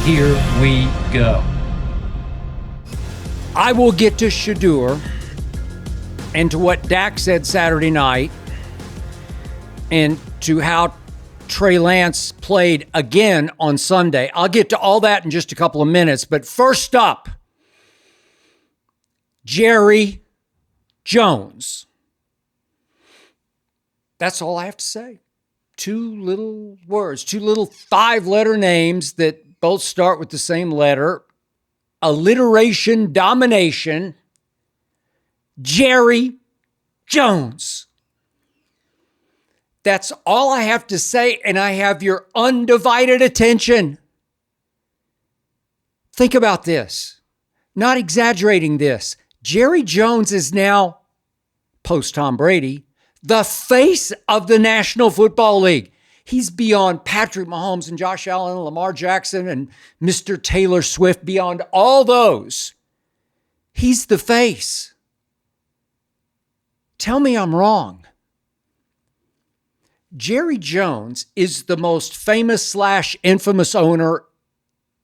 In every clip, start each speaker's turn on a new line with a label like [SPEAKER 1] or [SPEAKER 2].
[SPEAKER 1] Here we go.
[SPEAKER 2] I will get to SHEDEUR and to what Dak said Saturday night and to how Trey Lance played again on Sunday. I'll get to all that in just a couple of minutes. But first up, Jerry Jones. That's all I have to say. Two little words, two little 5-letter names that both start with the same letter. Alliteration, domination. Jerry Jones. That's all I have to say, and I have your undivided attention. Think about this. Not exaggerating this. Jerry Jones is now, post Tom Brady, the face of the National Football League. He's beyond Patrick Mahomes and Josh Allen, Lamar Jackson, and Mr. Taylor Swift. Beyond all those, he's the face. Tell me I'm wrong. Jerry Jones is the most famous / infamous owner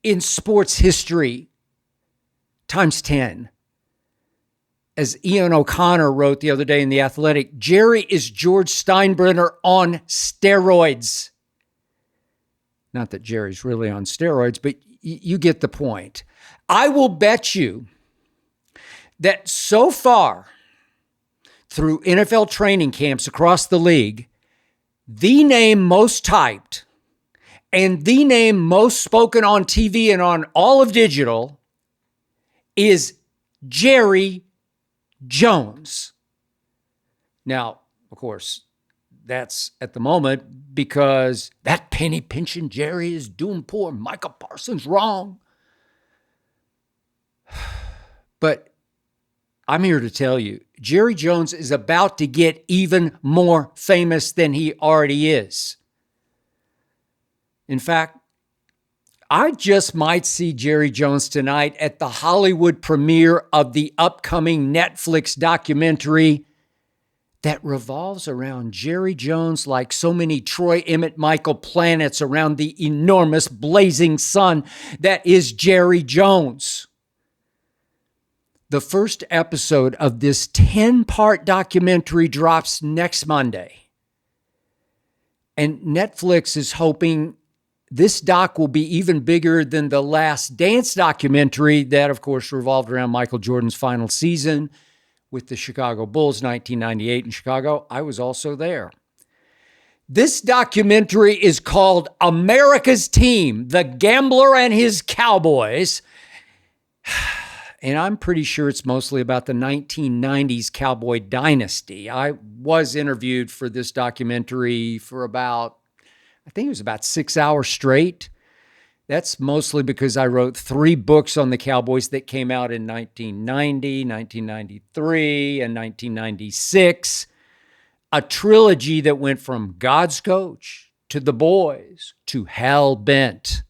[SPEAKER 2] in sports history, times 10. As Ian O'Connor wrote the other day in The Athletic, Jerry is George Steinbrenner on steroids. Not that Jerry's really on steroids, but you get the point. I will bet you that so far through NFL training camps across the league, the name most typed and the name most spoken on TV and on all of digital is Jerry Jones. Now, of course, that's at the moment because that penny pinching Jerry is doing poor Micah Parsons wrong. But I'm here to tell you, Jerry Jones is about to get even more famous than he already is. In fact, I just might see Jerry Jones tonight at the Hollywood premiere of the upcoming Netflix documentary that revolves around Jerry Jones like so many Troy Emmett Michael planets around the enormous blazing sun that is Jerry Jones. The first episode of this 10-part documentary drops next Monday. And Netflix is hoping this doc will be even bigger than the Last Dance documentary that, of course, revolved around Michael Jordan's final season with the Chicago Bulls, 1998 in Chicago. I was also there. This documentary is called America's Team, The Gambler and His Cowboys. And I'm pretty sure it's mostly about the 1990s Cowboy dynasty. I was interviewed for this documentary for I think it was about 6 hours straight. That's mostly because I wrote 3 books on the Cowboys that came out in 1990, 1993, and 1996. A trilogy that went from God's Coach to The Boys to Hell Bent.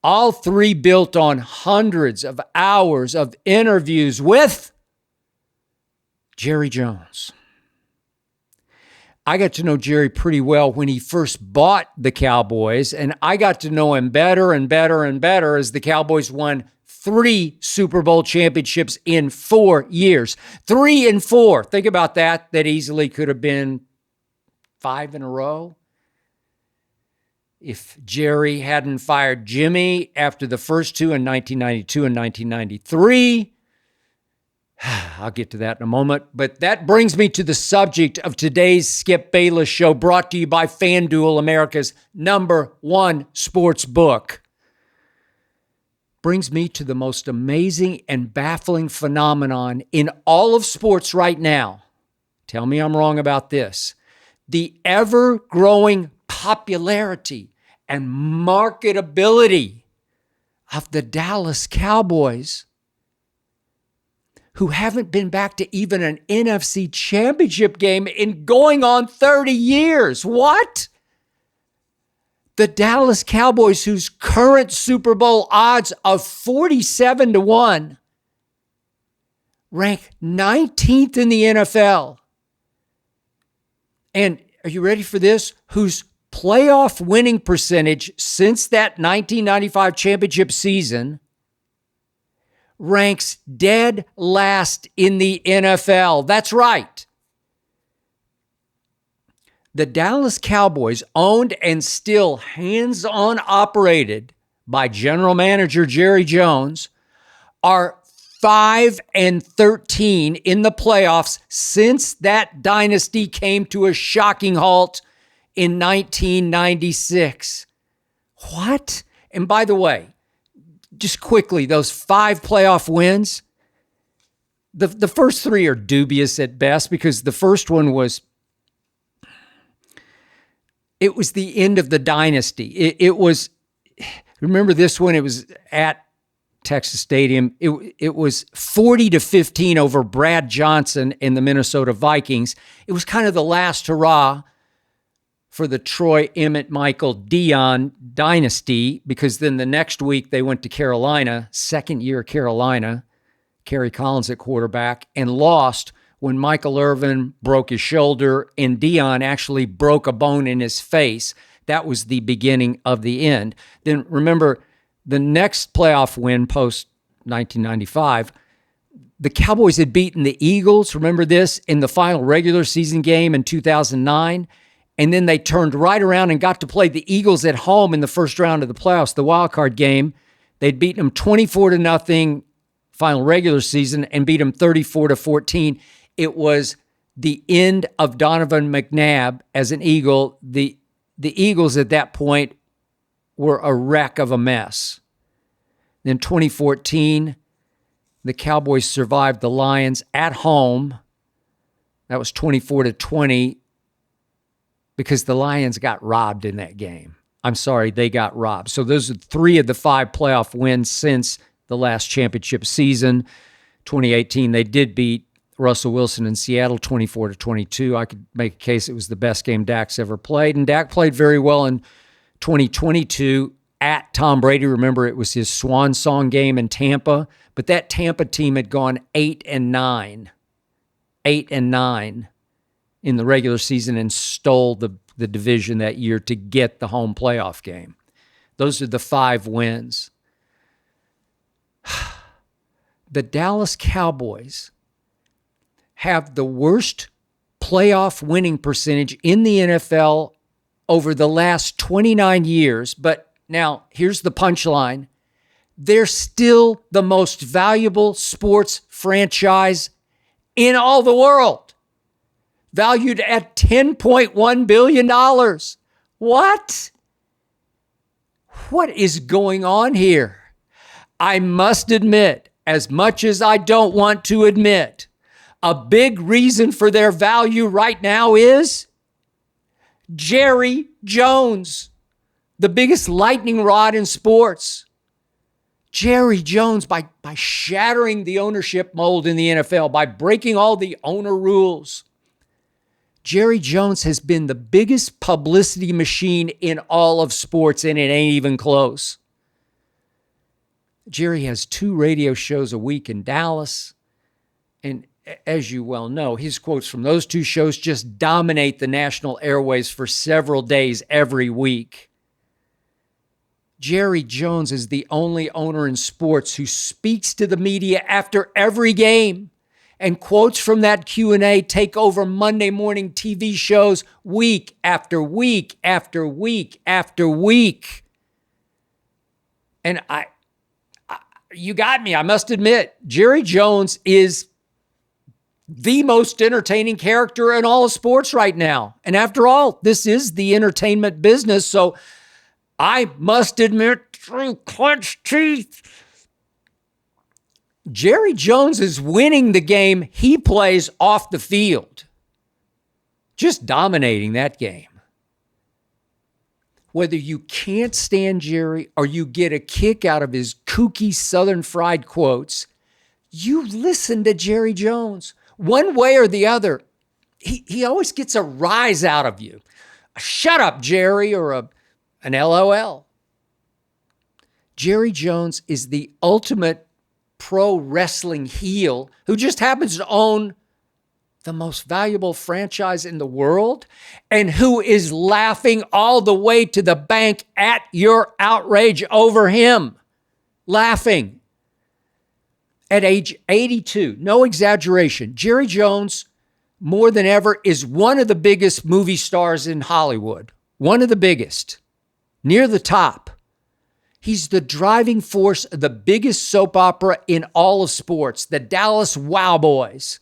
[SPEAKER 2] All 3 built on hundreds of hours of interviews with Jerry Jones. I got to know Jerry pretty well when he first bought the Cowboys, and I got to know him better and better and better as the Cowboys won 3 Super Bowl championships in 4 years. 3 and 4. Think about that. That easily could have been 5 in a row. If Jerry hadn't fired Jimmy after the first 2 in 1992 and 1993, I'll get to that in a moment. But that brings me to the subject of today's Skip Bayless Show, brought to you by FanDuel, America's #1 sports book. Brings me to the most amazing and baffling phenomenon in all of sports right now. Tell me I'm wrong about this. The ever-growing popularity and marketability of the Dallas Cowboys, who haven't been back to even an NFC championship game in going on 30 years. What? The Dallas Cowboys, whose current Super Bowl odds of 47-1 rank 19th in the NFL. And are you ready for this? Whose playoff winning percentage since that 1995 championship season ranks dead last in the NFL. That's right. The Dallas Cowboys, owned and still hands-on operated by general manager Jerry Jones, are 5-13 in the playoffs since that dynasty came to a shocking halt in 1996. What? And by the way, just quickly, those 5 playoff wins, the first 3 are dubious at best because the first one was the end of the dynasty. It was, remember this one? It was at Texas Stadium. It was 40-15 over Brad Johnson and the Minnesota Vikings. It was kind of the last hurrah for the Troy, Emmett, Michael, Dion dynasty, because then the next week they went to Carolina, second year Carolina, Kerry Collins at quarterback, and lost when Michael Irvin broke his shoulder and Dion actually broke a bone in his face. That was the beginning of the end. Then remember, the next playoff win post 1995, the Cowboys had beaten the Eagles, remember this, in the final regular season game in 2009. And then they turned right around and got to play the Eagles at home in the first round of the playoffs, the wild card game. They'd beaten them 24-0 final regular season and beat them 34-14. It was the end of Donovan McNabb as an Eagle. The Eagles at that point were a wreck of a mess. Then 2014, the Cowboys survived the Lions at home. That was 24-20 because the Lions got robbed in that game. I'm sorry, they got robbed. So those are 3 of the 5 playoff wins since the last championship season. 2018, they did beat Russell Wilson in Seattle 24-22. I could make a case it was the best game Dak's ever played. And Dak played very well in 2022 at Tom Brady. Remember, it was his swan song game in Tampa. But that Tampa team had gone 8-9. 8-9 in the regular season and stole the division that year to get the home playoff game. Those are the 5 wins. The Dallas Cowboys have the worst playoff winning percentage in the NFL over the last 29 years. But now, here's the punchline. They're still the most valuable sports franchise in all the world, valued at $10.1 billion. What? What is going on here? I must admit, as much as I don't want to admit, a big reason for their value right now is Jerry Jones, the biggest lightning rod in sports. Jerry Jones, by shattering the ownership mold in the NFL, by breaking all the owner rules, Jerry Jones has been the biggest publicity machine in all of sports, and it ain't even close. Jerry has 2 radio shows a week in Dallas, and as you well know, his quotes from those 2 shows just dominate the national airways for several days every week. Jerry Jones is the only owner in sports who speaks to the media after every game, and quotes from that Q&A take over Monday morning TV shows week after week after week after week. And you got me. I must admit, Jerry Jones is the most entertaining character in all of sports right now. And after all, this is the entertainment business. So I must admit, through clenched teeth, Jerry Jones is winning the game he plays off the field. Just dominating that game. Whether you can't stand Jerry or you get a kick out of his kooky Southern fried quotes, you listen to Jerry Jones. One way or the other, he always gets a rise out of you. A shut up, Jerry, or an LOL. Jerry Jones is the ultimate pro wrestling heel who just happens to own the most valuable franchise in the world, and who is laughing all the way to the bank at your outrage over him. Laughing. At age 82, no exaggeration, Jerry Jones, more than ever, is one of the biggest movie stars in Hollywood. One of the biggest. Near the top. He's the driving force of the biggest soap opera in all of sports, the Dallas Wow Boys.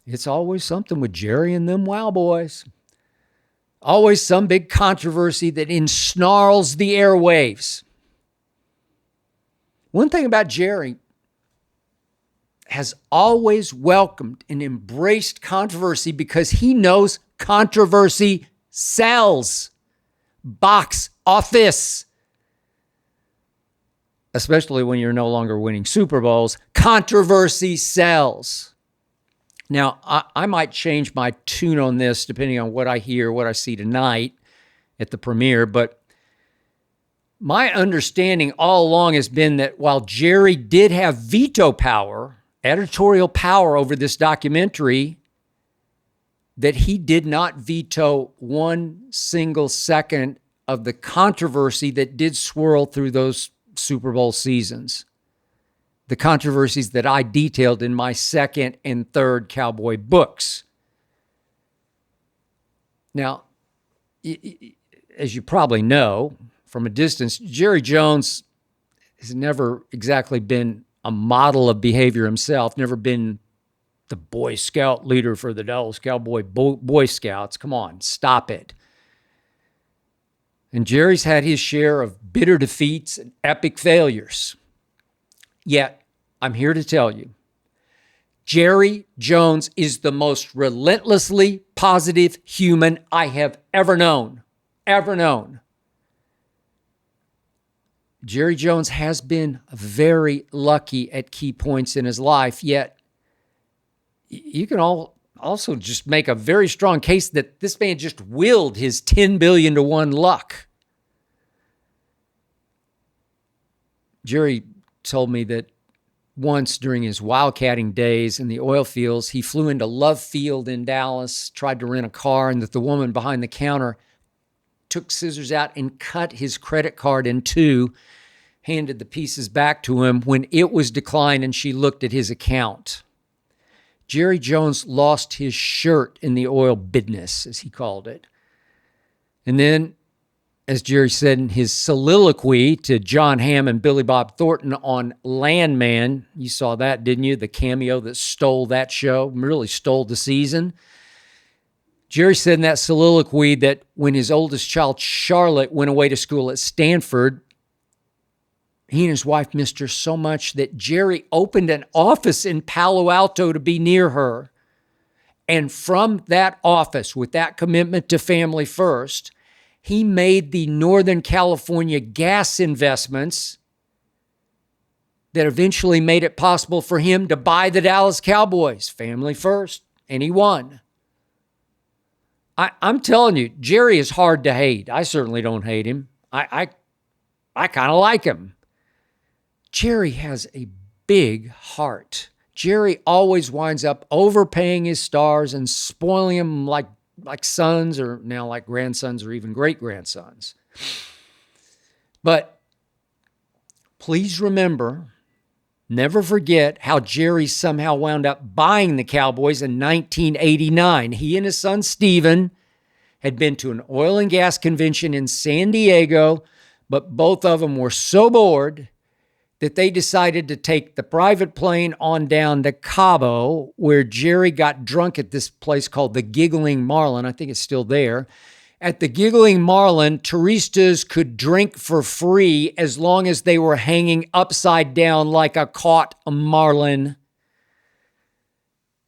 [SPEAKER 2] It's always something with Jerry and them Wow Boys. Always some big controversy that ensnarls the airwaves. One thing about Jerry, has always welcomed and embraced controversy because he knows controversy sells. Box office. Especially when you're no longer winning Super Bowls, controversy sells. Now, I might change my tune on this depending on what I hear, what I see tonight at the premiere, but my understanding all along has been that while Jerry did have veto power, editorial power over this documentary, that he did not veto one single second of the controversy that did swirl through those Super Bowl seasons. The controversies that I detailed in my second and third Cowboy books. Now, as you probably know from a distance, Jerry Jones has never exactly been a model of behavior himself, never been the Boy Scout leader for the Dallas Cowboy Boy Scouts. Come on, stop it. And Jerry's had his share of bitter defeats and epic failures. Yet, I'm here to tell you, Jerry Jones is the most relentlessly positive human I have ever known. Ever known. Jerry Jones has been very lucky at key points in his life, yet you can also just make a very strong case that this man just willed his 10 billion to 1 luck. Jerry told me that once during his wildcatting days in the oil fields, he flew into Love Field in Dallas, tried to rent a car, and that the woman behind the counter took scissors out and cut his credit card in two, handed the pieces back to him when it was declined and she looked at his account. Jerry Jones lost his shirt in the oil business, as he called it. And then, as Jerry said in his soliloquy to John Hamm and Billy Bob Thornton on Landman, you saw that, didn't you? The cameo that stole that show, really stole the season. Jerry said in that soliloquy that when his oldest child, Charlotte, went away to school at Stanford, he and his wife missed her so much that Jerry opened an office in Palo Alto to be near her. And from that office, with that commitment to family first, he made the Northern California gas investments that eventually made it possible for him to buy the Dallas Cowboys, family first, and he won. I'm telling you, Jerry is hard to hate. I certainly don't hate him. I kind of like him. Jerry has a big heart. Jerry always winds up overpaying his stars and spoiling them like sons, or now like grandsons, or even great-grandsons. But please remember, never forget how Jerry somehow wound up buying the Cowboys in 1989. He and his son Steven had been to an oil and gas convention in San Diego, but both of them were so bored that they decided to take the private plane on down to Cabo, where Jerry got drunk at this place called the Giggling Marlin. I think it's still there. At the Giggling Marlin, touristas could drink for free as long as they were hanging upside down like a caught marlin.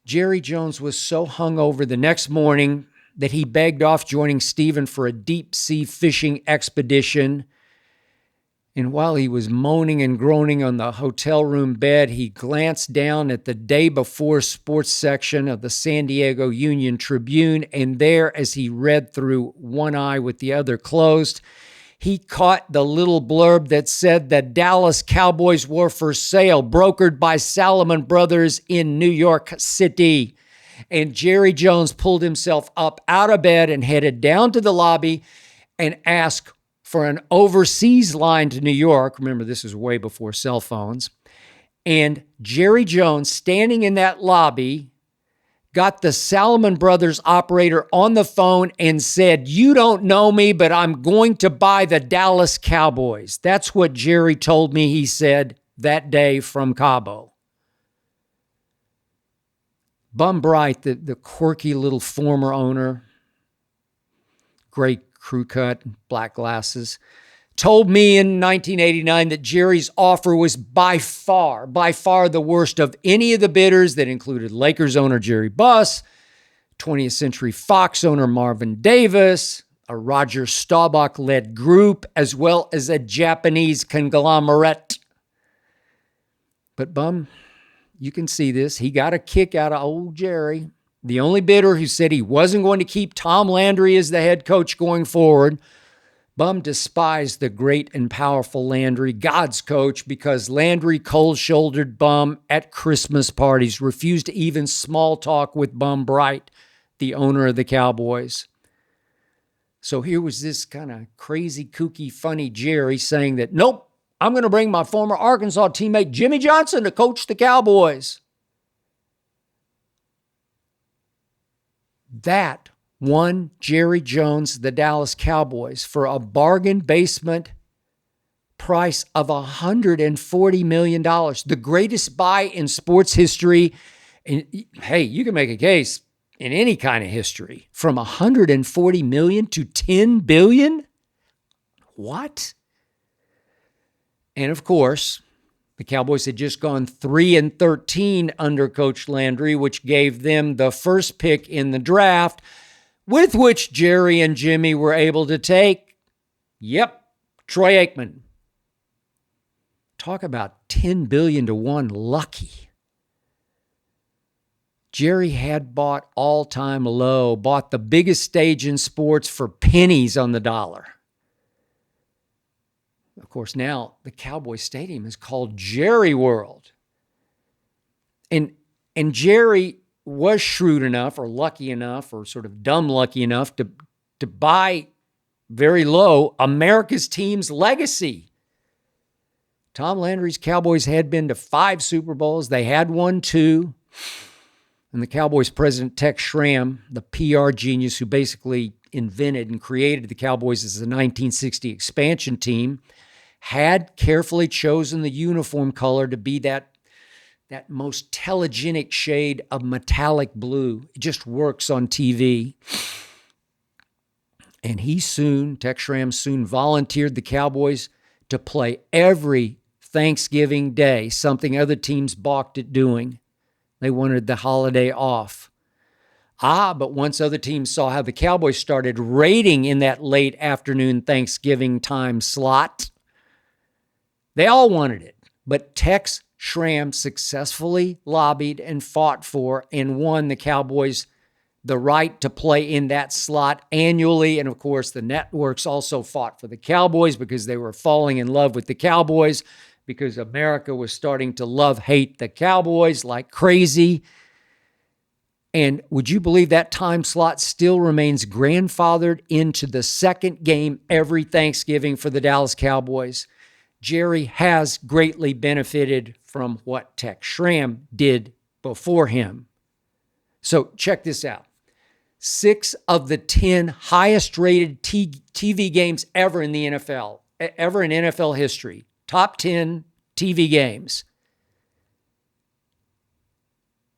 [SPEAKER 2] Jerry Jones was so hungover the next morning that he begged off joining Stephen for a deep-sea fishing expedition. And while he was moaning and groaning on the hotel room bed, he glanced down at the day before sports section of the San Diego Union Tribune, and there, as he read through one eye with the other closed, he caught the little blurb that said the Dallas Cowboys were for sale, brokered by Salomon Brothers in New York City. And Jerry Jones pulled himself up out of bed and headed down to the lobby and asked for an overseas line to New York. Remember, this is way before cell phones. And Jerry Jones, standing in that lobby, got the Salomon Brothers operator on the phone and said, "You don't know me, but I'm going to buy the Dallas Cowboys." That's what Jerry told me he said that day from Cabo. Bum Bright, the quirky little former owner, gray crew cut, black glasses, told me in 1989 that Jerry's offer was by far the worst of any of the bidders. That included Lakers owner Jerry Buss, 20th Century Fox owner Marvin Davis, a Roger Staubach-led group, as well as a Japanese conglomerate. But Bum, you can see this. He got a kick out of old Jerry, the only bidder who said he wasn't going to keep Tom Landry as the head coach going forward. Bum despised the great and powerful Landry, God's coach, because Landry cold-shouldered Bum at Christmas parties, refused to even small talk with Bum Bright, the owner of the Cowboys. So here was this kind of crazy, kooky, funny Jerry saying that, "Nope, I'm going to bring my former Arkansas teammate Jimmy Johnson to coach the Cowboys." That won Jerry Jones the Dallas Cowboys for a bargain basement price of $140 million. The greatest buy in sports history. And hey, you can make a case in any kind of history. From $140 million to $10 billion? What? And of course, the Cowboys had just gone 3-13 under Coach Landry, which gave them the first pick in the draft, with which Jerry and Jimmy were able to take, Troy Aikman. Talk about 10 billion to 1 lucky. Jerry had bought all-time low, bought the biggest stage in sports for pennies on the dollar. Of course, now the Cowboy Stadium is called Jerry World. And Jerry was shrewd enough or lucky enough or sort of dumb lucky enough to buy very low America's team's legacy. Tom Landry's Cowboys had been to 5 Super Bowls. They had won 2. And the Cowboys president, Tex Schramm, the PR genius who basically invented and created the Cowboys as the 1960 expansion team, had carefully chosen the uniform color to be that most telegenic shade of metallic blue. It just works on TV. And Tex Schramm soon volunteered the Cowboys to play every Thanksgiving Day, something other teams balked at doing. They wanted the holiday off. But once other teams saw how the Cowboys started raiding in that late afternoon Thanksgiving time slot, they all wanted it. But Tex Schramm successfully lobbied and fought for and won the Cowboys the right to play in that slot annually. And of course, the networks also fought for the Cowboys because they were falling in love with the Cowboys, because America was starting to hate the Cowboys like crazy. And would you believe that time slot still remains grandfathered into the second game every Thanksgiving for the Dallas Cowboys? Jerry has greatly benefited from what Tex Schramm did before him. So check this out. 6 of the 10 highest rated TV games ever in the NFL, ever in NFL history, top 10 TV games,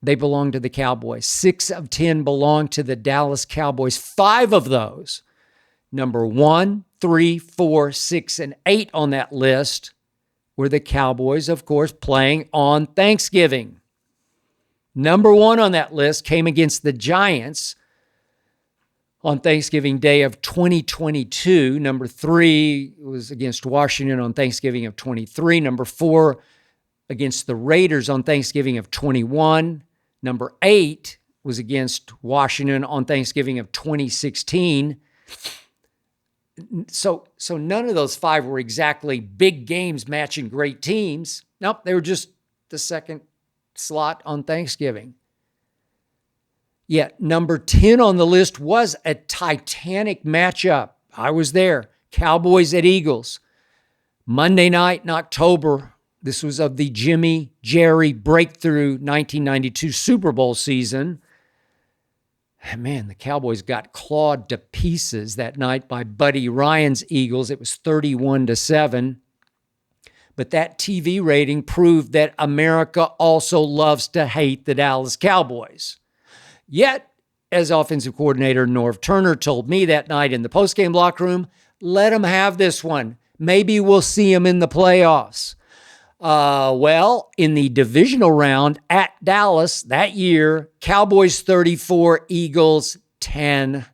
[SPEAKER 2] they belong to the Cowboys. 6 of 10 belong to the Dallas Cowboys. 5 of those, number 1, 3, 4, 6, and 8 on that list, were the Cowboys, of course, playing on Thanksgiving. Number 1 on that list came against the Giants on Thanksgiving Day of 2022. Number 3 was against Washington on Thanksgiving of 23. Number 4 against the Raiders on Thanksgiving of 21. Number 8 was against Washington on Thanksgiving of 2016. So none of those 5 were exactly big games matching great teams. Nope, they were just the second slot on Thanksgiving. Yet number 10 on the list was a titanic matchup. I was there. Cowboys at Eagles. Monday night in October. This was of the Jimmy Jerry breakthrough 1992 Super Bowl season. Man, the Cowboys got clawed to pieces that night by Buddy Ryan's Eagles. It was 31-7. But that TV rating proved that America also loves to hate the Dallas Cowboys. Yet, as offensive coordinator Norv Turner told me that night in the postgame locker room, let them have this one. Maybe we'll see them in the playoffs. Well, in the divisional round at Dallas that year, Cowboys 34, Eagles 10.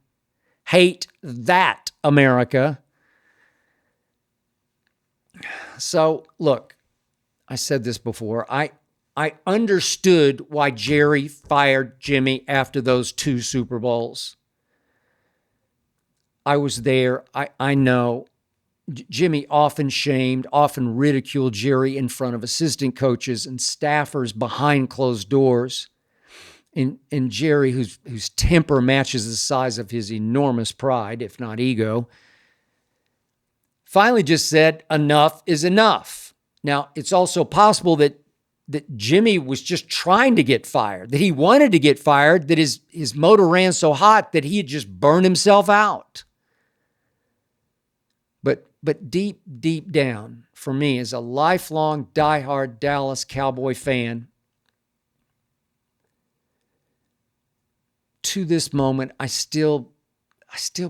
[SPEAKER 2] Hate that, America. So, look, I said this before. I understood why Jerry fired Jimmy after those 2 Super Bowls. I was there. I know. Jimmy often shamed, often ridiculed Jerry in front of assistant coaches and staffers behind closed doors. And Jerry, whose temper matches the size of his enormous pride, if not ego, finally just said, enough is enough. Now, it's also possible that Jimmy was just trying to get fired, that he wanted to get fired, that his motor ran so hot that he had just burned himself out. But deep, deep down, for me, as a lifelong diehard Dallas Cowboy fan, to this moment, I still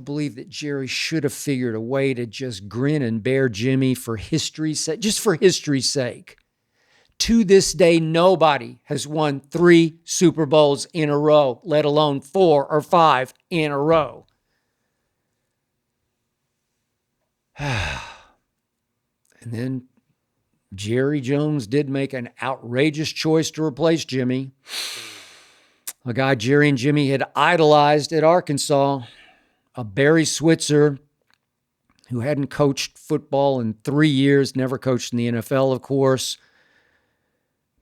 [SPEAKER 2] believe that Jerry should have figured a way to just grin and bear Jimmy for history's sake, just for history's sake. To this day, nobody has won 3 Super Bowls in a row, let alone 4 or 5 in a row. And then Jerry Jones did make an outrageous choice to replace Jimmy. A guy Jerry and Jimmy had idolized at Arkansas, a Barry Switzer who hadn't coached football in 3 years, never coached in the NFL, of course,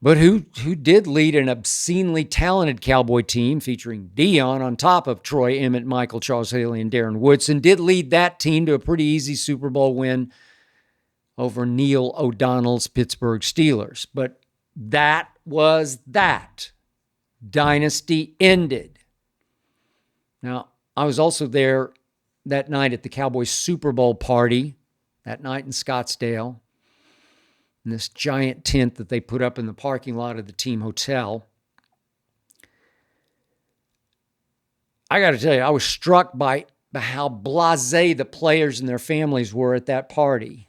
[SPEAKER 2] but who did lead an obscenely talented Cowboy team featuring Dion on top of Troy Emmett, Michael, Charles Haley, and Darren Woodson, did lead that team to a pretty easy Super Bowl win over Neil O'Donnell's Pittsburgh Steelers. But that was that. Dynasty ended. Now, I was also there that night at the Cowboys Super Bowl party, that night in Scottsdale, in this giant tent that they put up in the parking lot of the team hotel. I got to tell you, I was struck by how blasé the players and their families were at that party.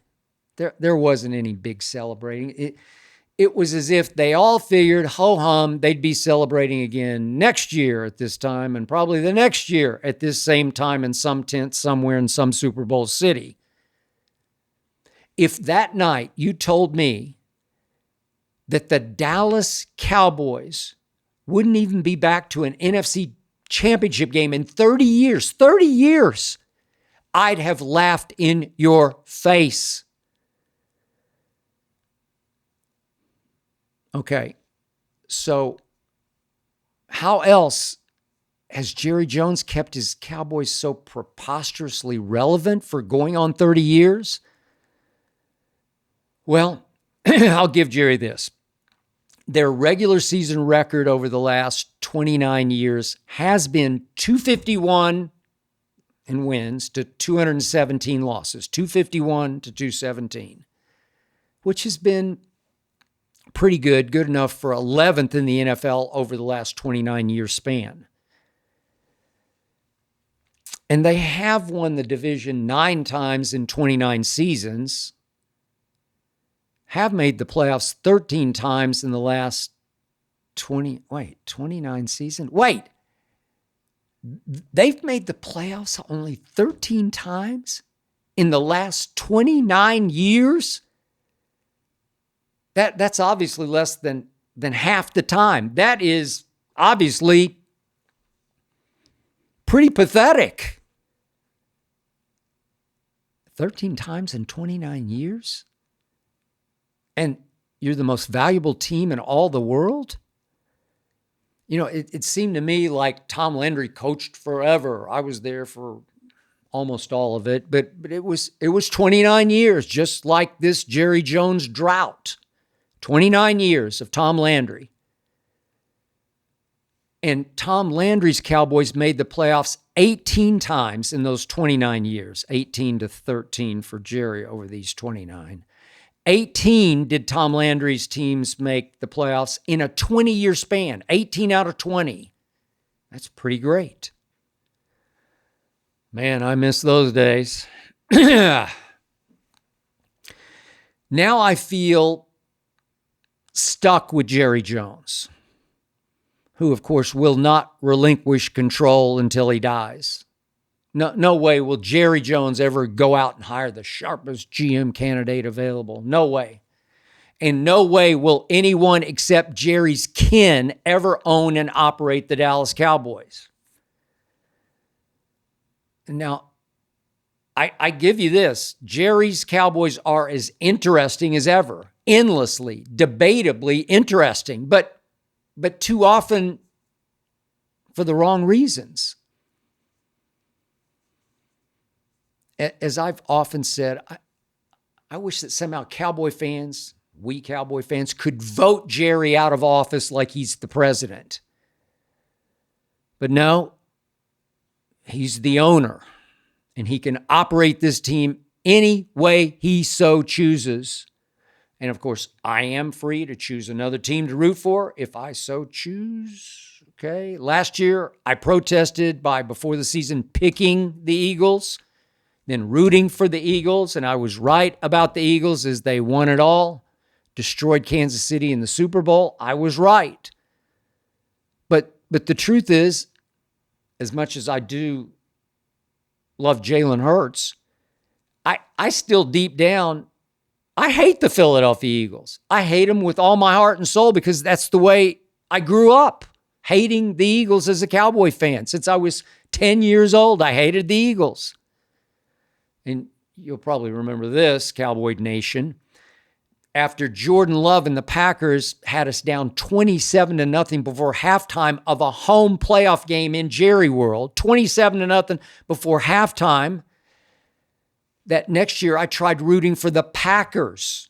[SPEAKER 2] There wasn't any big celebrating. It was as if they all figured, ho-hum, they'd be celebrating again next year at this time and probably the next year at this same time in some tent somewhere in some Super Bowl city. If that night you told me that the Dallas Cowboys wouldn't even be back to an NFC championship game in 30 years, I'd have laughed in your face. Okay, so how else has Jerry Jones kept his Cowboys so preposterously relevant for going on 30 years? Well, I'll give Jerry this. Their regular season record over the last 29 years has been 251 in wins to 217 losses, 251 to 217, which has been pretty good enough for 11th in the NFL over the last 29-year span. And they have won the division 9 times in 29 seasons, have made the playoffs 13 times in the last 29 seasons? Wait, they've made the playoffs only 13 times in the last 29 years? That's obviously less than half the time. That is obviously pretty pathetic. 13 times in 29 years? And you're the most valuable team in all the world? It seemed to me like Tom Landry coached forever. I was there for almost all of it, but it was 29 years, just like this Jerry Jones drought. 29 years of Tom Landry. And Tom Landry's Cowboys made the playoffs 18 times in those 29 years, 18 to 13 for Jerry over these 29. 18 did Tom Landry's teams make the playoffs in a 20-year span, 18 out of 20. That's pretty great. Man, I miss those days. Now I feel stuck with Jerry Jones, who, of course, will not relinquish control until he dies. No way will Jerry Jones ever go out and hire the sharpest GM candidate available. No way. And no way will anyone except Jerry's kin ever own and operate the Dallas Cowboys. Now, I give you this. Jerry's Cowboys are as interesting as ever. Endlessly, debatably interesting. But too often for the wrong reasons. As I've often said, I wish that somehow we Cowboy fans, could vote Jerry out of office like he's the president. But no, he's the owner, and he can operate this team any way he so chooses. And of course, I am free to choose another team to root for if I so choose. Okay. Last year, I protested before the season picking the Eagles, then rooting for the Eagles. And I was right about the Eagles as they won it all, destroyed Kansas City in the Super Bowl. I was right. But the truth is, as much as I do love Jalen Hurts, I still deep down, I hate the Philadelphia Eagles. I hate them with all my heart and soul because that's the way I grew up, hating the Eagles as a Cowboy fan. Since I was 10 years old, I hated the Eagles. And you'll probably remember this, Cowboy Nation. After Jordan Love and the Packers had us down 27-0 before halftime of a home playoff game in Jerry World, 27-0 before halftime, that next year I tried rooting for the Packers.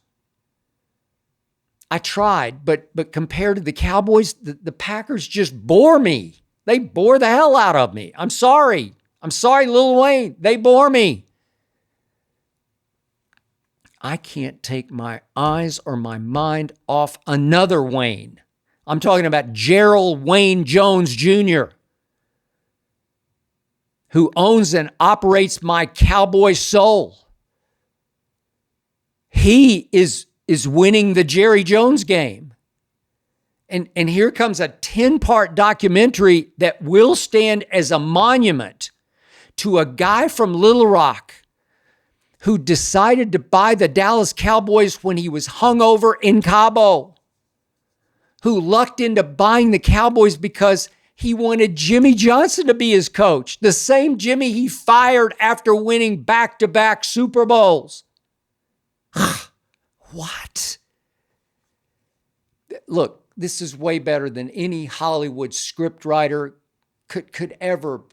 [SPEAKER 2] I tried, but compared to the Cowboys, the Packers just bore me. They bore the hell out of me. I'm sorry, Lil Wayne. They bore me. I can't take my eyes or my mind off another Wayne. I'm talking about Gerald Wayne Jones Jr., who owns and operates my Cowboy soul. He is winning the Jerry Jones game. And here comes a 10-part documentary that will stand as a monument to a guy from Little Rock who decided to buy the Dallas Cowboys when he was hungover in Cabo, who lucked into buying the Cowboys because he wanted Jimmy Johnson to be his coach, the same Jimmy he fired after winning back-to-back Super Bowls. What? Look, this is way better than any Hollywood scriptwriter could ever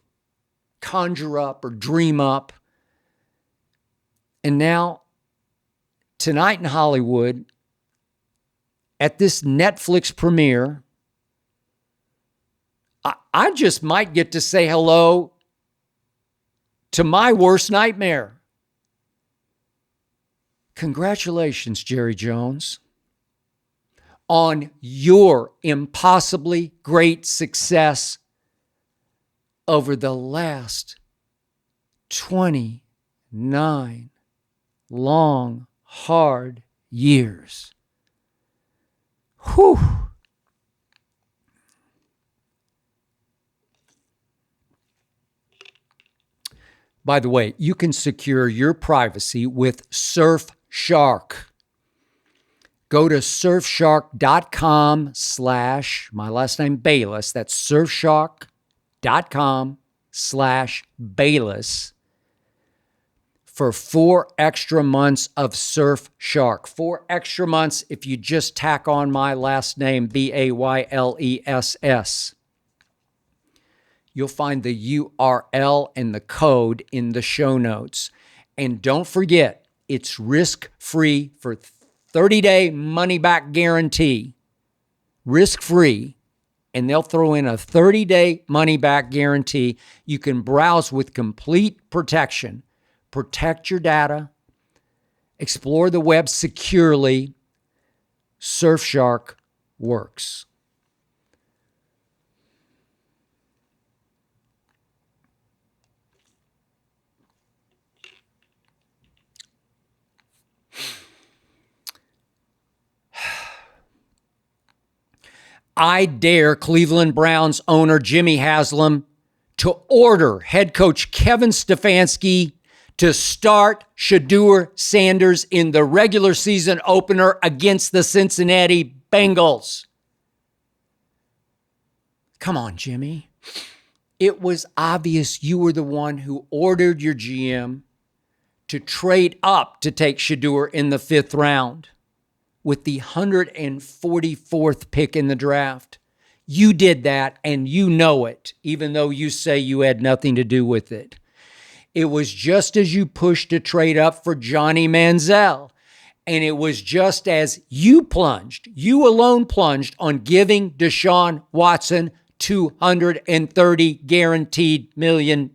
[SPEAKER 2] conjure up or dream up. And now, tonight in Hollywood, at this Netflix premiere, I just might get to say hello to my worst nightmare. Congratulations, Jerry Jones, on your impossibly great success over the last 29 long, hard years. Whew. By the way, you can secure your privacy with Surfshark. Go to surfshark.com/ my last name Bayless. That's surfshark.com/Bayless for 4 extra months of Surfshark. 4 extra months if you just tack on my last name, Bayles. You'll find the URL and the code in the show notes. And don't forget, it's risk-free for 30-day money-back guarantee. Risk-free. And they'll throw in a 30-day money-back guarantee. You can browse with complete protection. Protect your data. Explore the web securely. Surfshark works. I dare Cleveland Browns owner Jimmy Haslam to order head coach Kevin Stefanski to start SHEDEUR Sanders in the regular season opener against the Cincinnati Bengals. Come on, Jimmy. It was obvious you were the one who ordered your GM to trade up to take SHEDEUR in the 5th round with the 144th pick in the draft. You did that, and you know it, even though you say you had nothing to do with it. It was just as you pushed to trade up for Johnny Manziel. And it was just as you alone plunged on giving Deshaun Watson $230 guaranteed million.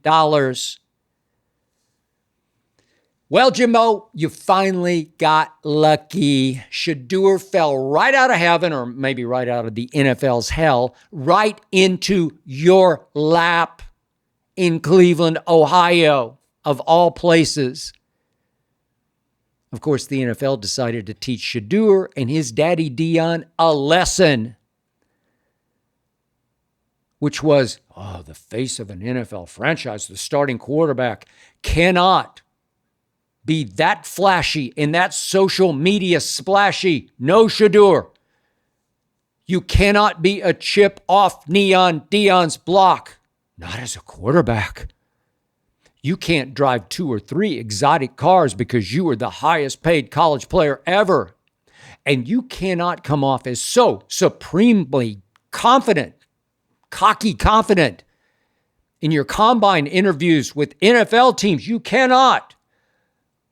[SPEAKER 2] Well, Jimbo, you finally got lucky. SHEDEUR fell right out of heaven, or maybe right out of the NFL's hell, right into your lap in Cleveland, Ohio, of all places. Of course, the NFL decided to teach SHEDEUR and his daddy Dion a lesson, which was, the face of an NFL franchise, the starting quarterback, cannot be that flashy and that social media splashy. No, SHEDEUR. You cannot be a chip off Neon Dion's block. Not as a quarterback. You can't drive 2 or 3 exotic cars because you were the highest paid college player ever. And you cannot come off as so supremely confident, cocky confident in your combine interviews with NFL teams. You cannot.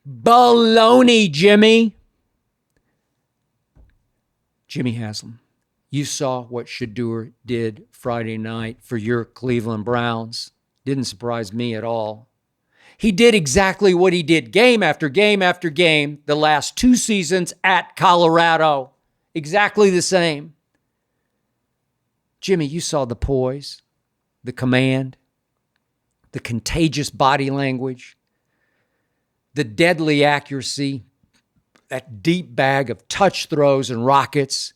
[SPEAKER 2] Baloney, Jimmy. Jimmy Haslam, you saw what SHEDEUR did Friday night for your Cleveland Browns. Didn't surprise me at all. He did exactly what he did game after game after game the last 2 seasons at Colorado. Exactly the same. Jimmy, you saw the poise, the command, the contagious body language, the deadly accuracy, that deep bag of touch throws and rockets,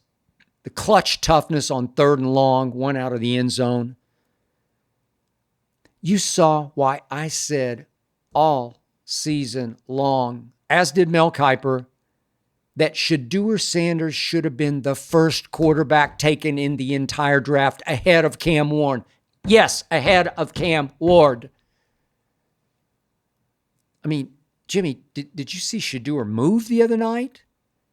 [SPEAKER 2] the clutch toughness on 3rd and long, 1 out of the end zone. You saw why I said all season long, as did Mel Kiper, that SHEDEUR Sanders should have been the first quarterback taken in the entire draft ahead of Cam Ward. Yes, ahead of Cam Ward. I mean, Jimmy, did you see SHEDEUR move the other night?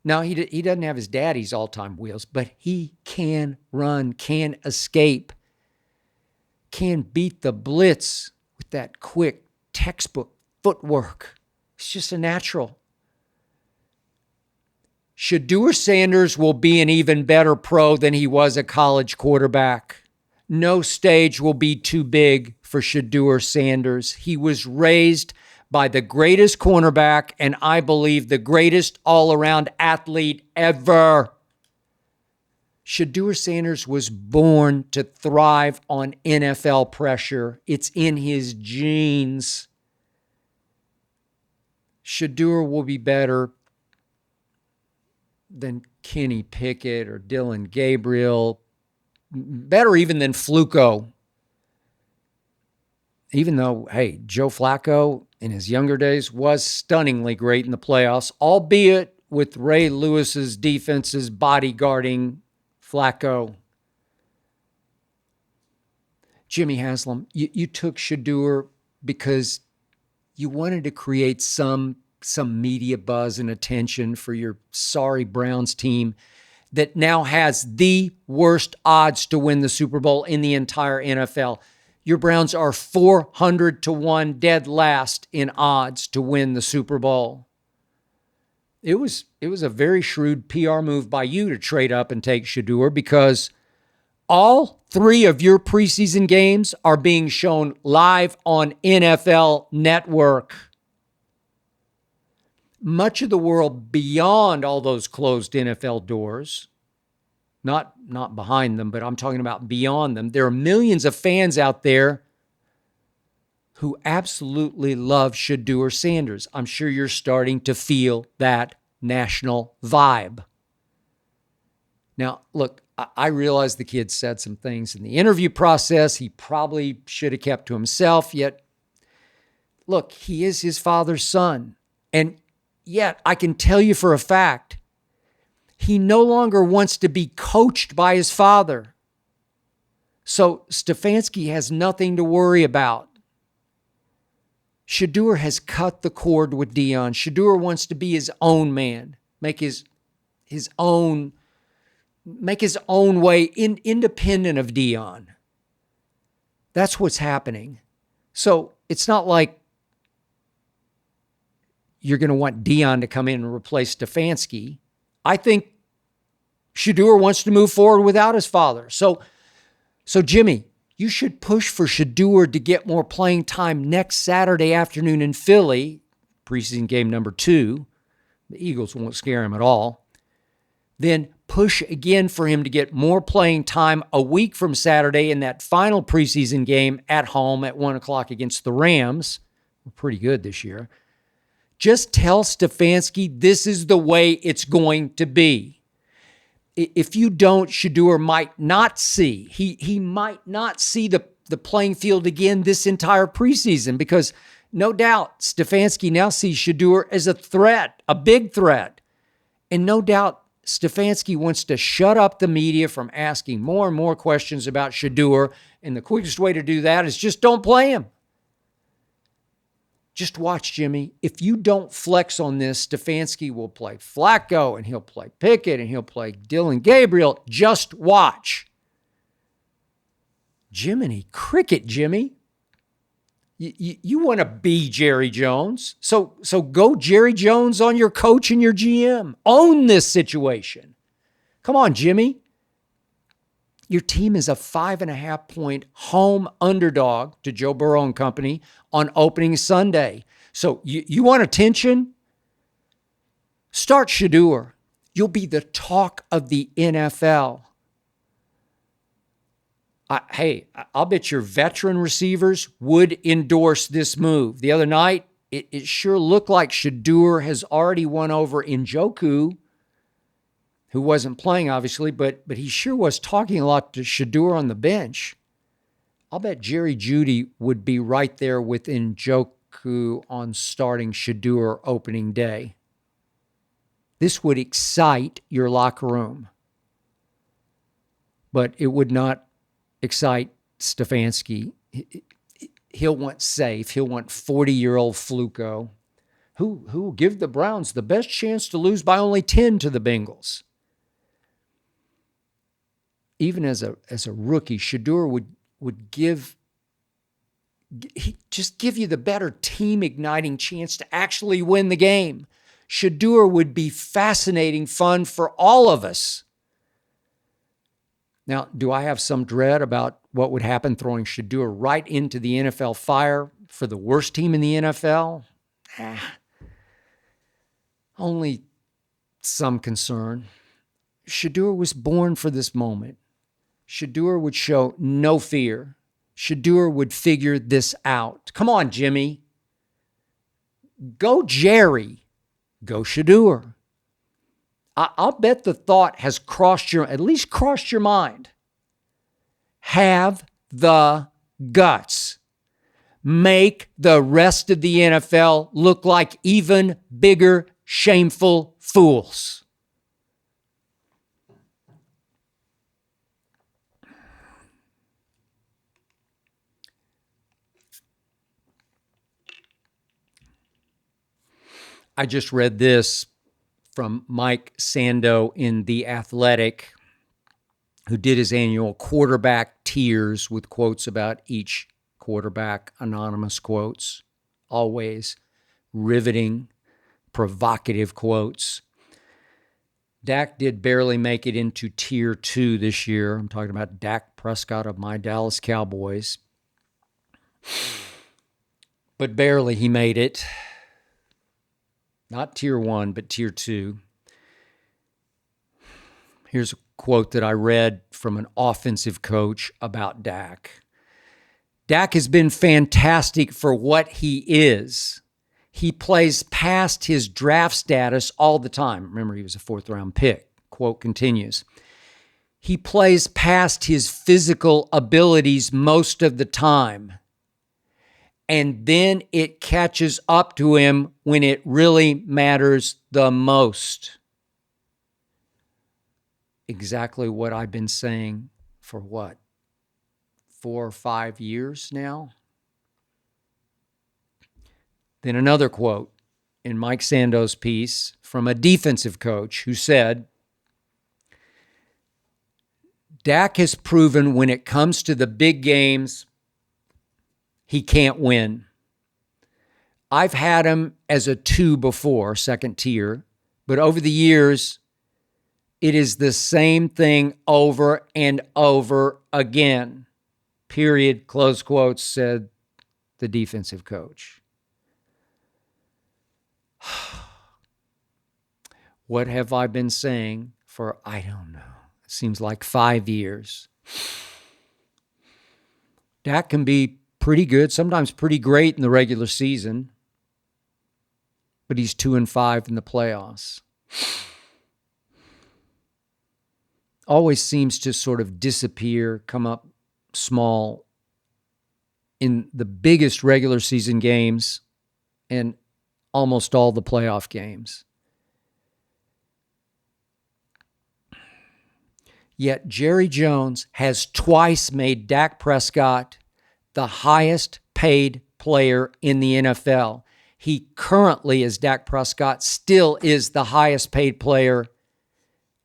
[SPEAKER 2] No, he doesn't have his daddy's all-time wheels, but he can run, can escape, can beat the blitz with that quick textbook footwork. It's just a natural. SHEDEUR Sanders will be an even better pro than he was a college quarterback. No stage will be too big for SHEDEUR Sanders. He was raised by the greatest cornerback and I believe the greatest all-around athlete ever. SHEDEUR Sanders was born to thrive on NFL pressure. It's in his genes. SHEDEUR will be better than Kenny Pickett or Dylan Gabriel, better even than Fluco. Even though, hey, Joe Flacco in his younger days was stunningly great in the playoffs, albeit with Ray Lewis's defenses bodyguarding Flacco. Jimmy Haslam, you took SHEDEUR because you wanted to create some media buzz and attention for your sorry Browns team that now has the worst odds to win the Super Bowl in the entire NFL. your Browns are 400-1 dead last in odds to win the Super Bowl. It was a very shrewd PR move by you to trade up and take SHEDEUR, because all 3 of your preseason games are being shown live on NFL Network. Much of the world beyond all those closed NFL doors, not behind them, but I'm talking about beyond them, there are millions of fans out there who absolutely love SHEDEUR Sanders. I'm sure you're starting to feel that national vibe. Now, look, I realize the kid said some things in the interview process he probably should have kept to himself, yet, look, he is his father's son. And yet, I can tell you for a fact, he no longer wants to be coached by his father. So Stefanski has nothing to worry about. SHEDEUR has cut the cord with Deion. SHEDEUR wants to be his own man, make his own way, independent of Deion. That's what's happening. So it's not like you're going to want Deion to come in and replace Stefanski. I think SHEDEUR wants to move forward without his father. So Jimmy, you should push for SHEDEUR to get more playing time next Saturday afternoon in Philly, preseason game number 2. The Eagles won't scare him at all. Then push again for him to get more playing time a week from Saturday in that final preseason game at home at 1 o'clock against the Rams. We're pretty good this year. Just tell Stefanski this is the way it's going to be. If you don't, SHEDEUR might not see. He might not see the playing field again this entire preseason, because no doubt Stefanski now sees SHEDEUR as a threat, a big threat. And no doubt Stefanski wants to shut up the media from asking more and more questions about SHEDEUR. And the quickest way to do that is just don't play him. Just watch, Jimmy. If you don't flex on this, Stefanski will play Flacco, and he'll play Pickett, and he'll play Dylan Gabriel. Just watch. Jiminy Cricket, Jimmy. You want to be Jerry Jones. So go Jerry Jones on your coach and your GM. Own this situation. Come on, Jimmy. Your team is a 5.5-point home underdog to Joe Burrow and company on opening Sunday. So you want attention? Start SHEDEUR. You'll be the talk of the NFL. I'll bet your veteran receivers would endorse this move. The other night, it sure looked like SHEDEUR has already won over Njoku, who wasn't playing, obviously, but he sure was talking a lot to SHEDEUR on the bench. I'll bet Jerry Jeudy would be right there with Njoku on starting SHEDEUR opening day. This would excite your locker room. But it would not excite Stefanski. He'll want safe. He'll want 40-year-old Fluco, who will give the Browns the best chance to lose by only 10 to the Bengals. Even as a rookie, SHEDEUR would give you the better team-igniting chance to actually win the game. SHEDEUR would be fascinating fun for all of us. Now, do I have some dread about what would happen throwing SHEDEUR right into the NFL fire for the worst team in the NFL? Only some concern. SHEDEUR was born for this moment. SHEDEUR would show no fear. SHEDEUR would figure this out. Come on, Jimmy. Go Jerry. Go SHEDEUR. I'll bet the thought has at least crossed your mind. Have the guts. Make the rest of the NFL look like even bigger, shameful fools. I just read this from Mike Sando in The Athletic, who did his annual quarterback tiers with quotes about each quarterback anonymous quotes, always riveting, provocative quotes. Dak did barely make it into tier 2 this year. I'm talking about Dak Prescott of my Dallas Cowboys. But barely he made it. Not tier 1, but tier 2. Here's a quote that I read from an offensive coach about Dak. Dak has been fantastic for what he is. He plays past his draft status all the time. Remember, he was a 4th-round pick. Quote continues. He plays past his physical abilities most of the time. And then it catches up to him when it really matters the most. Exactly what I've been saying for what? 4 or 5 years now? Then another quote in Mike Sando's piece from a defensive coach who said, Dak has proven when it comes to the big games, he can't win. I've had him as a 2 before, second tier, but over the years, it is the same thing over and over again. Period, close quotes, said the defensive coach. What have I been saying for, I don't know, it seems like 5 years? Dak can be pretty good, sometimes pretty great in the regular season, but he's 2-5 in the playoffs. Always seems to sort of disappear, come up small in the biggest regular season games and almost all the playoff games. Yet Jerry Jones has twice made Dak Prescott the highest paid player in the NFL. He currently, as Dak Prescott, still is the highest paid player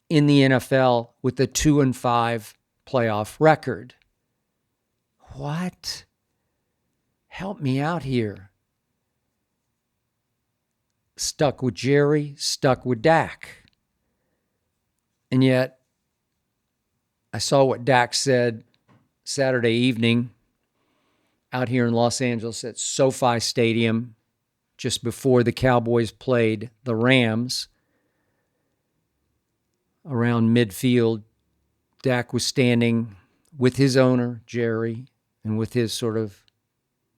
[SPEAKER 2] in the NFL with a 2-5 playoff record. What? Help me out here. Stuck with Jerry, stuck with Dak. And yet, I saw what Dak said Saturday evening out here in Los Angeles at SoFi Stadium just before the Cowboys played the Rams. Around midfield, Dak was standing with his owner, Jerry, and with his sort of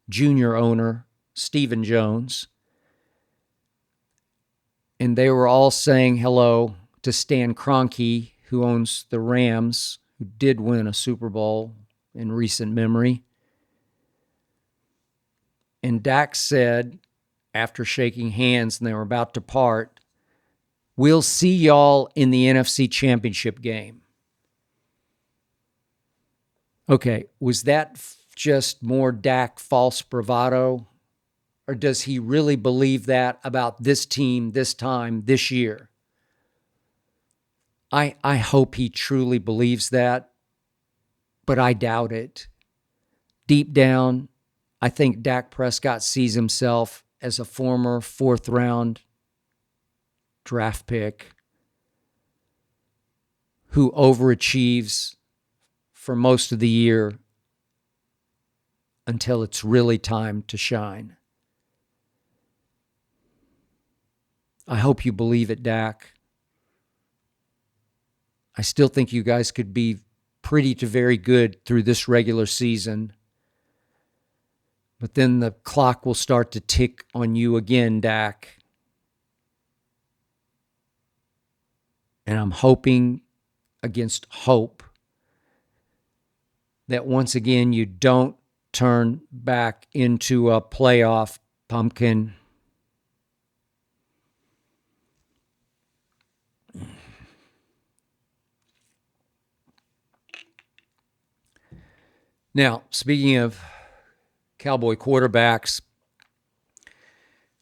[SPEAKER 2] junior owner, Stephen Jones. And they were all saying hello to Stan Kroenke, who owns the Rams, who did win a Super Bowl in recent memory. And Dak said, after shaking hands and they were about to part, we'll see y'all in the NFC Championship game. Okay, was that just more Dak false bravado? Or does he really believe that about this team, this time, this year? I hope he truly believes that, but I doubt it. Deep down, I think Dak Prescott sees himself as a former 4th-round draft pick who overachieves for most of the year until it's really time to shine. I hope you believe it, Dak. I still think you guys could be pretty to very good through this regular season. But then the clock will start to tick on you again, Dak. And I'm hoping against hope that once again you don't turn back into a playoff pumpkin. Now, speaking of Cowboy quarterbacks,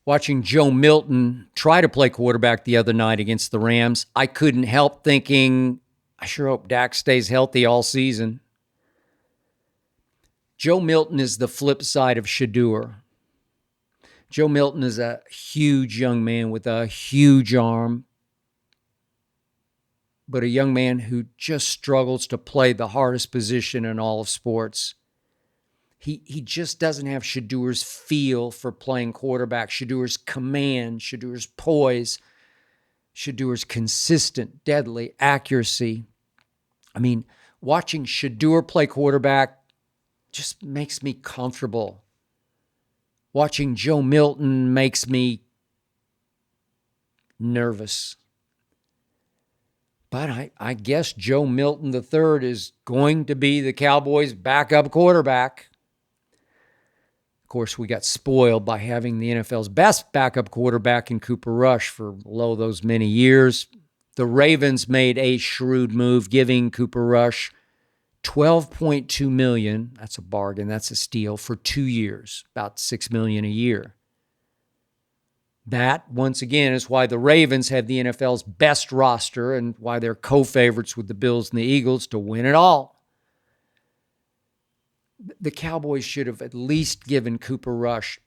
[SPEAKER 2] watching Joe Milton try to play quarterback the other night against the Rams, I couldn't help thinking, I sure hope Dak stays healthy all season. Joe Milton is the flip side of SHEDEUR. Joe Milton is a huge young man with a huge arm, but a young man who just struggles to play the hardest position in all of sports. He just doesn't have SHEDEUR's feel for playing quarterback, SHEDEUR's command, SHEDEUR's poise, SHEDEUR's consistent, deadly accuracy. I mean, watching SHEDEUR play quarterback just makes me comfortable. Watching Joe Milton makes me nervous. But I guess Joe Milton III is going to be the Cowboys' backup quarterback. Of course, we got spoiled by having the NFL's best backup quarterback in Cooper Rush for those many years. The Ravens made a shrewd move, giving Cooper Rush $12.2 million. That's a bargain. That's a steal for 2 years, about $6 million a year. That, once again, is why the Ravens have the NFL's best roster and why they're co-favorites with the Bills and the Eagles to win it all. The Cowboys should have at least given Cooper Rush,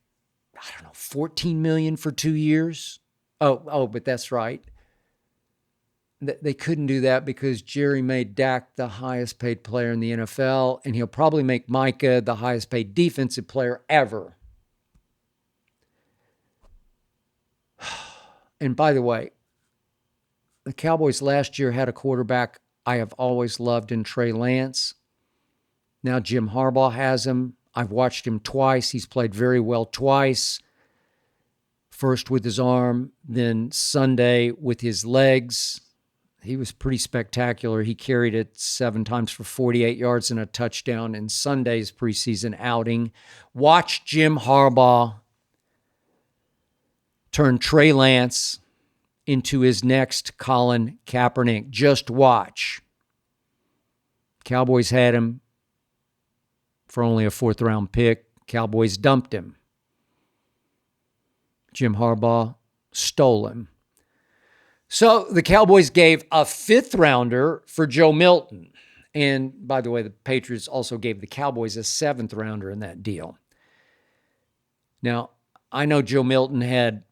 [SPEAKER 2] $14 million for 2 years. But that's right. They couldn't do that because Jerry made Dak the highest paid player in the NFL, and he'll probably make Micah the highest paid defensive player ever. And by the way, the Cowboys last year had a quarterback I have always loved in Trey Lance. Now Jim Harbaugh has him. I've watched him twice. He's played very well twice. First with his arm, then Sunday with his legs. He was pretty spectacular. He carried it 7 times for 48 yards and a touchdown in Sunday's preseason outing. Watch Jim Harbaugh turn Trey Lance into his next Colin Kaepernick. Just watch. Cowboys had him for only a 4th-round pick. Cowboys dumped him. Jim Harbaugh stole him. So the Cowboys gave a 5th-rounder for Joe Milton. And by the way, the Patriots also gave the Cowboys a 7th-rounder in that deal. Now, I know Joe Milton had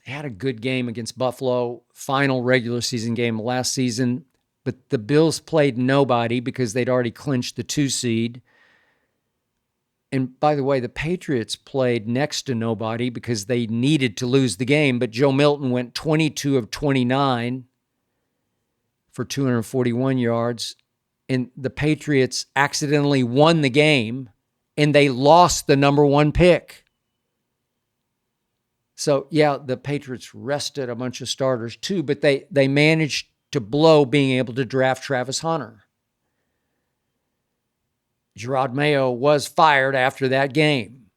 [SPEAKER 2] a good game against Buffalo, final regular season game last season, but the Bills played nobody because they'd already clinched the 2 seed. And by the way, the Patriots played next to nobody because they needed to lose the game, but Joe Milton went 22 of 29 for 241 yards, and the Patriots accidentally won the game, and they lost the number 1 pick. So, yeah, the Patriots rested a bunch of starters too, but they managed to blow being able to draft Travis Hunter. Gerard Mayo was fired after that game.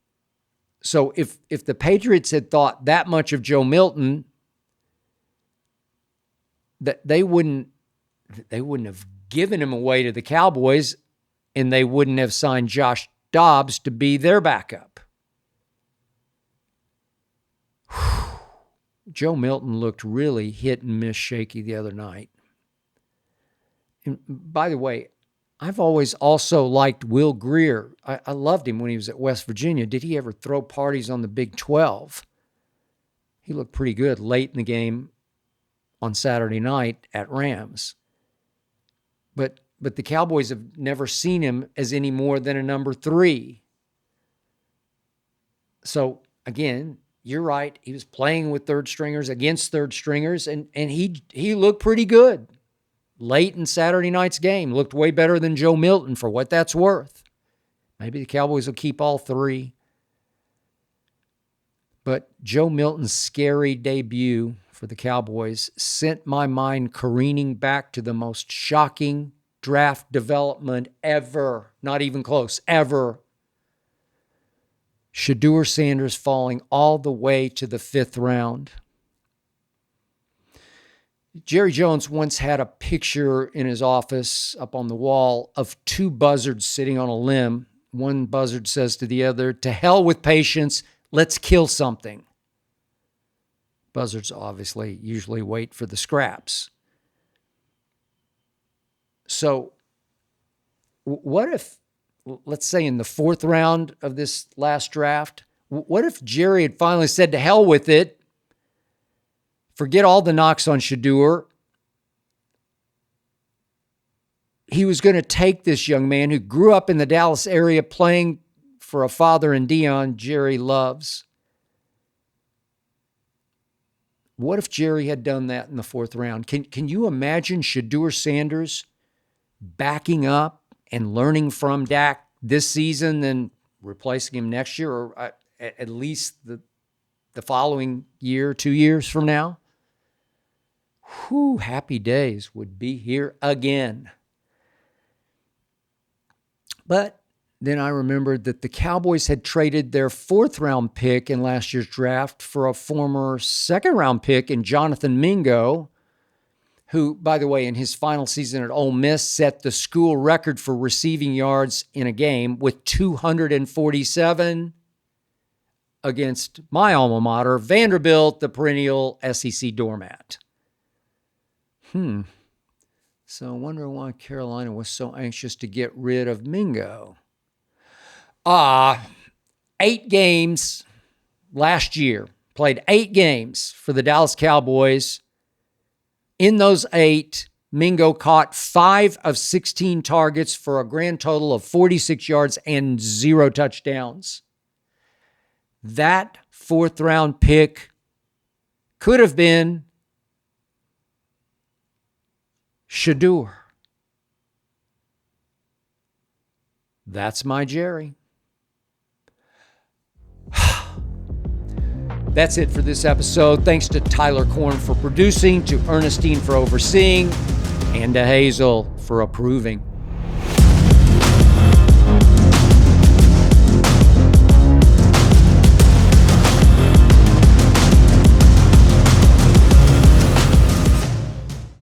[SPEAKER 2] So if the Patriots had thought that much of Joe Milton, that they wouldn't have given him away to the Cowboys, and they wouldn't have signed Josh Dobbs to be their backup. Joe Milton looked really hit and miss shaky the other night. And by the way, I've always also liked Will Grier. I loved him when he was at West Virginia. Did he ever throw parties on the Big 12? He looked pretty good late in the game on Saturday night at Rams. But the Cowboys have never seen him as any more than a number 3. So, again, you're right. He was playing with 3rd stringers against 3rd stringers, and he looked pretty good. Late in Saturday night's game, looked way better than Joe Milton for what that's worth. Maybe the Cowboys will keep all 3. But Joe Milton's scary debut for the Cowboys sent my mind careening back to the most shocking draft development ever. Not even close, ever. SHEDEUR Sanders falling all the way to the 5th round. Jerry Jones once had a picture in his office up on the wall of 2 buzzards sitting on a limb. One buzzard says to the other, "To hell with patience, let's kill something." Buzzards obviously usually wait for the scraps. So what if let's say in the 4th round of this last draft, what if Jerry had finally said to hell with it, forget all the knocks on SHEDEUR. He was going to take this young man who grew up in the Dallas area playing for a father in Dion Jerry loves. What if Jerry had done that in the 4th round? Can you imagine SHEDEUR Sanders backing up and learning from Dak this season and replacing him next year, or at least the following year, 2 years from now? Whew, happy days would be here again. But then I remembered that the Cowboys had traded their 4th round pick in last year's draft for a former 2nd round pick in Jonathan Mingo, who, by the way, in his final season at Ole Miss, set the school record for receiving yards in a game with 247 against my alma mater, Vanderbilt, the perennial SEC doormat. So I wonder why Carolina was so anxious to get rid of Mingo. 8 games last year. Played 8 games for the Dallas Cowboys. In those 8, Mingo caught 5 of 16 targets for a grand total of 46 yards and 0 touchdowns. That 4th round pick could have been SHEDEUR. That's my Jerry. That's it for this episode. Thanks to Tyler Korn for producing, to Ernestine for overseeing, and to Hazel for approving.